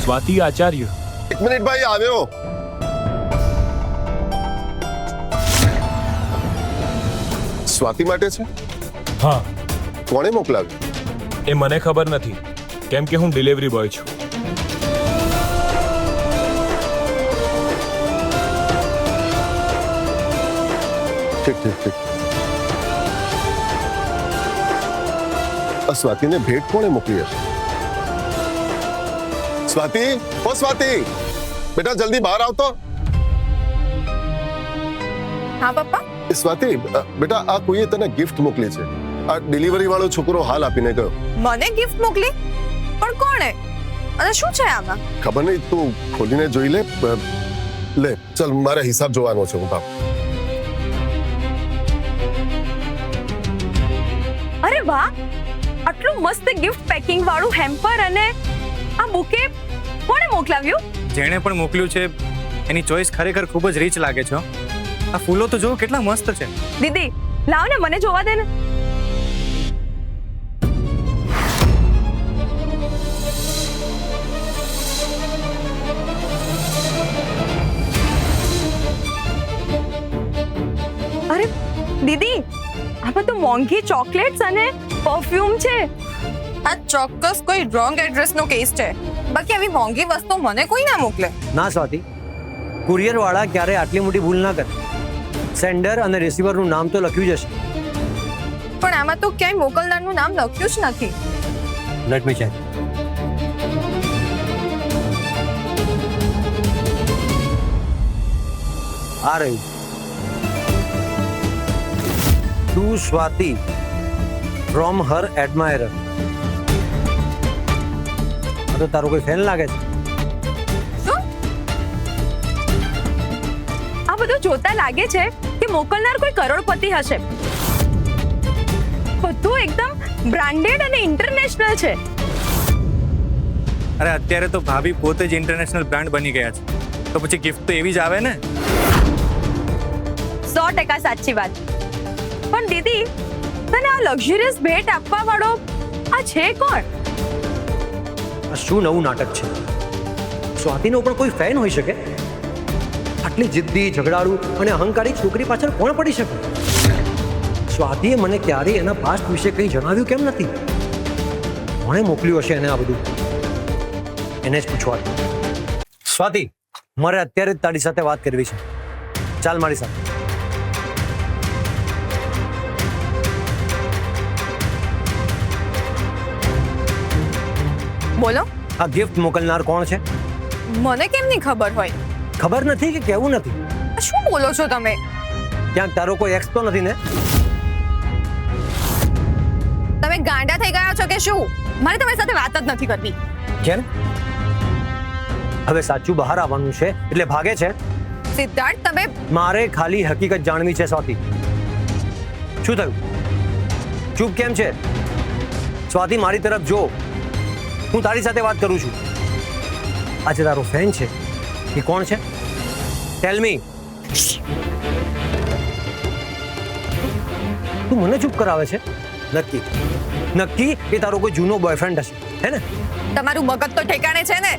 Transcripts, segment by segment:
સ્વાતિ આચાર્ય. એક મિનિટ ભાઈ, આવ્યો. સ્વાતિ માટે છે? હા. કોણે મોકલાવ્યું? એ મને ખબર નથી, કેમ કે હું ડિલિવરી બોય છું. ઠીક ઠીક ઠીક. સ્વાતિને ભેટ કોણે મોકલી હશે? સ્વાતિ, ઓ સ્વાતિ, બેટા જલ્દી બહાર આવતો. હા પપ્પા. સ્વાતિ બેટા, આ કોઈએ તને ગિફ્ટ મોકલી છે. આ ડિલિવરી વાળો છોકરો હાલ આપીને ગયો. મને ગિફ્ટ મોકલી? પણ કોણે? અને શું છે આમાં? ખબર નહીં, તું ખોલીને જોઈ લે. લે ચલ, મારે હિસાબ જોવાનો છે. હું બાપ. અરે વાહ, આટલું મસ્ત ગિફ્ટ પેકિંગ વાળું હેમ્પર અને આ બુકે કોણે મોકલાવ્યું? જેણે પણ મોકલ્યું છે એની ચોઈસ ખરેખર ખૂબ જ રીચ લાગે છે. આ ફૂલો તો જો કેટલા મસ્ત છે. દીદી લાવ ને, મને જોવા દે ને. અરે દીદી, આ બધું મોંઘી ચોકલેટ્સ અને પરફ્યુમ છે. આ ચોક્કસ કોઈ રોંગ એડ્રેસ નો કેસ છે. બાકી આવી મોંઘી વસ્તુ મને કોઈ ના મોકલે. ના સ્વાતિ, કુરિયર વાળા ક્યારે આટલી મોટી ભૂલ ના કરે. સેન્ડર અને રિસીવર નું નામ તો લખ્યું જ હશે. પણ આમાં તો ક્યાંય મોકલનારનું નામ લખ્યું જ નથી. Let me check. આ રહ્યું. To Swati from her admirer. આ તો તારો કોઈ ફેન લાગે છે. શું? આ બધું જોતા લાગે છે કે મોકલનાર કોઈ કરોડપતિ હશે. બધું એકદમ બ્રાન્ડેડ અને ઇન્ટરનેશનલ છે. અરે અત્યારે તો ભાભી પોતે જ ઇન્ટરનેશનલ બ્રાન્ડ બની ગયા છે, તો પછી ગિફ્ટ તો એવી જ આવે ને. 100% સાચી વાત. પણ દીદી, તને આ લક્ઝરિયસ ભેટ આપવા વાળો આ છે કોણ? આ શું નવું નાટક છે? સ્વાતિનો પણ કોઈ ફેન હોઈ શકે? આટલી જિદ્દી, ઝઘડાળુ અને અહંકારી છોકરી પાછળ કોણ પડી શકે? સ્વાતિએ મને ક્યારેય એના પાસ્ટ વિશે કંઈ જણાવ્યું કેમ નથી? કોણે મોકલ્યું હશે એને આ બધું? એને જ પૂછવા. સ્વાતિ, મારે અત્યારે જ તારી સાથે વાત કરવી છે. ચાલ મારી સાથે. બોલો. આ ગિફ્ટ મોકલનાર કોણ છે? મને કેમ નહીં ખબર હોય? ખબર નથી કે કેવું નથી? શું બોલો છો તમે? ક્યાંક તારો કોઈ એક્સ તો નથી ને? તમે ગાંડા થઈ ગયા છો કે શું? મારે તમારી સાથે વાત જ નથી કરવી. કેમ? હવે સાચું બહાર આવવાનું છે એટલે ભાગે છે? સિદ્ધાર્થ, તમે મારે ખાલી હકીકત જાણવી છે. સ્વાતિ, શું થયું? ચૂપ કેમ છે? સ્વાતિ, મારી તરફ જો. હું તારી સાથે વાત કરું છું. આજે તારો ફેન છે એ કોણ છે? ટેલ મી. તું મને ચૂપ કરાવે છે? નક્કી એ તારો કોઈ જૂનો બોયફ્રેન્ડ હશે, હે ને? તમારું મગજ તો ઠેકાણે છે ને?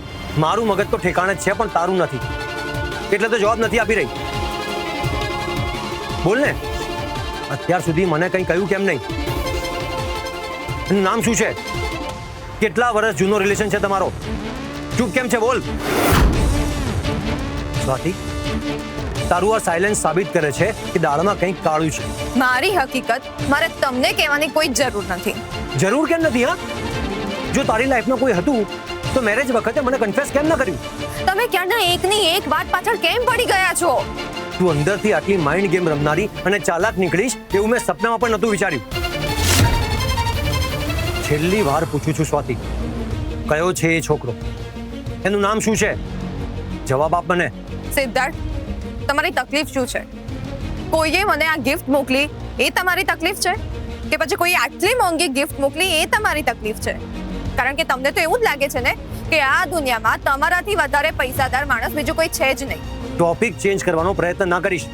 મારું મગજ તો ઠેકાણે જ છે, પણ તારું નથી. એટલે તો જવાબ નથી આપી રહી. બોલ ને, અત્યાર સુધી મને કંઈ કહ્યું કેમ નહીં? એનું નામ શું છે? કેટલા વર્ષ જૂનો રિલેશન છે તમારો? ચૂપ કેમ છે? બોલ. સ્વાતિ, તારું આ સાયલેન્સ સાબિત કરે છે કે દાળમાં કંઈક કાળું છે. મારી હકીકત મારે તમને કહેવાની કોઈ જરૂર નથી. જરૂર કેમ નથી? હા, જો તારી લાઈફમાં કોઈ હતું તો મેરેજ વખતે મને કન્ફેસ કેમ ન કર્યું? તમે ક્યારના એકની એક વાત પાછળ કેમ પડી ગયા છો? તું અંદરથી આટલી માઇન્ડ ગેમ રમનારી અને ચાલાક નીકળીશ એવું મેં સપનામાં પણ નહોતું વિચાર્યું. છેલ્લી વાર પૂછું છું સ્વાતિ, કયો છે એ છોકરો? એનું નામ શું છે? જવાબ આપ મને. સિદ્ધાર્થ, તમારી તકલીફ શું છે? કોઈએ મને આ ગિફ્ટ મોકલી એ તમારી તકલીફ છે? કે પછી કોઈ આટલી મોંઘી ગિફ્ટ મોકલી એ તમારી તકલીફ છે? કારણ કે તમને તો એવું જ લાગે છે ને કે આ દુનિયામાં તમારાથી વધારે પૈસાદાર માણસ બીજો કોઈ છે જ નહીં. ટોપિક ચેન્જ કરવાનો પ્રયત્ન ના કરીશ.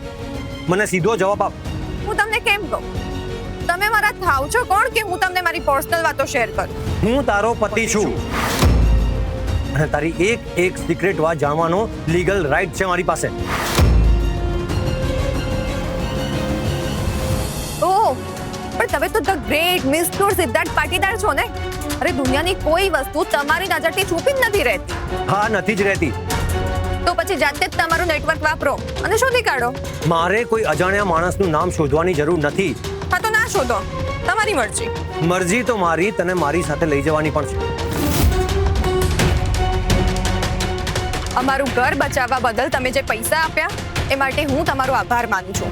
મને સીધો જવાબ આપ. હું તમને કેમ કહું? તમે મારા થાવ છો કોણ કે હું તમને મારી પર્સનલ વાતો શેર કરું? હું તારો પતિ છું. અને તારી એક સિક્રેટ વાત જાણવાનો લીગલ રાઈટ છે મારી પાસે. ઓહ પણ તમે તો the great mister Siddharth Patidar છો ને. અરે દુનિયાની કોઈ વસ્તુ તમારી નજરથી છુપી જ નથી રહેતી. હા, નથી જ રહેતી. તો પછી જાતે જ તમારું નેટવર્ક વાપરો અને શોધી કાઢો. મારે કોઈ અજાણ્યા માણસનું નામ શોધવાની જરૂર નથી. હા તો ના શોધો, તમારી મરજી. મરજી તો મારી તને મારી સાથે લઈ જવાની પણ છે. અમારું ઘર બચાવવા બદલ તમે જે પૈસા આપ્યા એ માટે હું તમારો આભાર માનું છું,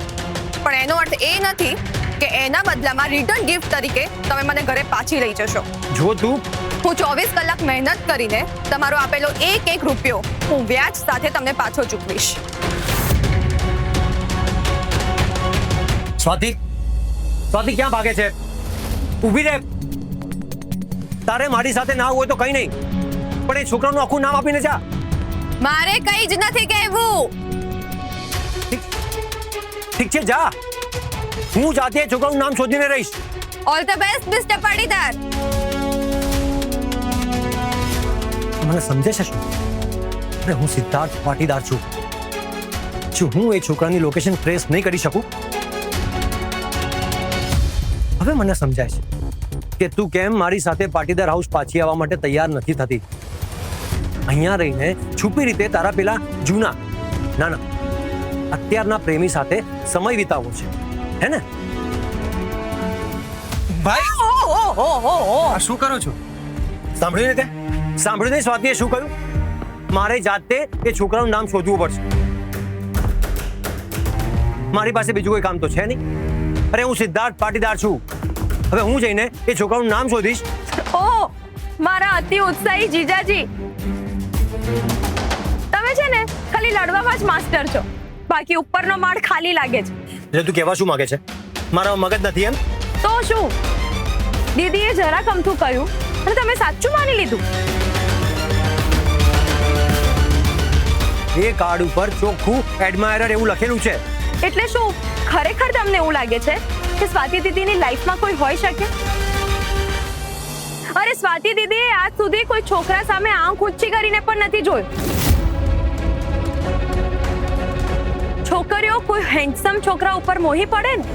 પણ એનો અર્થ એ નથી કે એના બદલામાં રિટર્ન ગિફ્ટ તરીકે તમે મને ઘરે પાછી લઈ જશો. જો તું હું 24 કલાક મહેનત કરીને તમારો આપેલો એક રૂપિયો હું વ્યાજ સાથે તમને પાછો ચૂકવીશ. સ્વાતિ ક્યાં ભાગે છે? ઊભી રહે. તારે મારી સાથે ના હોય તો કઈ નહીં, પણ એ છોકરાનું આખું નામ આપીને જા. મારે કઈ જ નથી કહેવું. ઠીક છે, જા. હું જાતે છોકરાનું નામ શોધીને રહીશ. All the best mister Patidar. મને સમજે છે શું? અરે હું સિદ્ધાર્થ પાટીદાર છું. શું હું એ છોકરાની લોકેશન ટ્રેસ નહીં કરી શકું? હવે મને સમજાય છે કે તું કેમ મારી સાથે પાટીદાર હાઉસ પાછી આવવા માટે તૈયાર નથી થતી. અહીંયા રહીને છુપી રીતે તારા પેલા જૂના અત્યારના પ્રેમી સાથે સમય વિતાવવો છે, હે ને? ભાઈ આ શું કરો છો? સાંભળ્યું ને તે? સાંભળ્યું ને સ્વાતિએ શું કહ્યું? મારે જાતે એ છોકરાનું નામ શોધવું પડશે. મારી પાસે બીજું કોઈ કામ તો છે નહીં. અરે હું સિદ્ધાર્થ પાટીદાર છું. હવે હું જઈને એ છોકરાનું નામ શોધીશ. ઓહ મારા અતિ ઉત્સાહી જીજાજી, તમે છે ને ખાલી લડવામાં જ માસ્ટર છો, બાકી ઉપરનો માળ ખાલી લાગે છે. એટલે તું કહેવા શું માંગે છે? મારા મગજ નથી એમ? તો શું, દીદીએ જરા કમથું કહ્યું અને તમે સાચું માની લીધું. એ કાર્ડ ઉપર ચોખ્ખું એડમાયરર એવું લખેલું છે. એટલે શું ખરેખર તમને એવું લાગે છે કે સ્વાતિ દીદીની લાઈફમાં કોઈ હોઈ શકે? અરે સ્વાતિ દીદીએ આજ સુધી કોઈ છોકરા સામે આંખ ઊંચી કરીને પણ નથી જોયું. છોકરીઓ કોઈ હેન્ડસમ છોકરા ઉપર મોહી પડે ને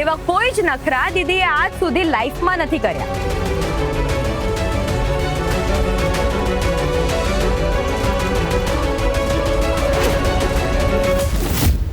એવા કોઈ જ નખરા દીદીએ આજ સુધી લાઈફમાં નથી કર્યા.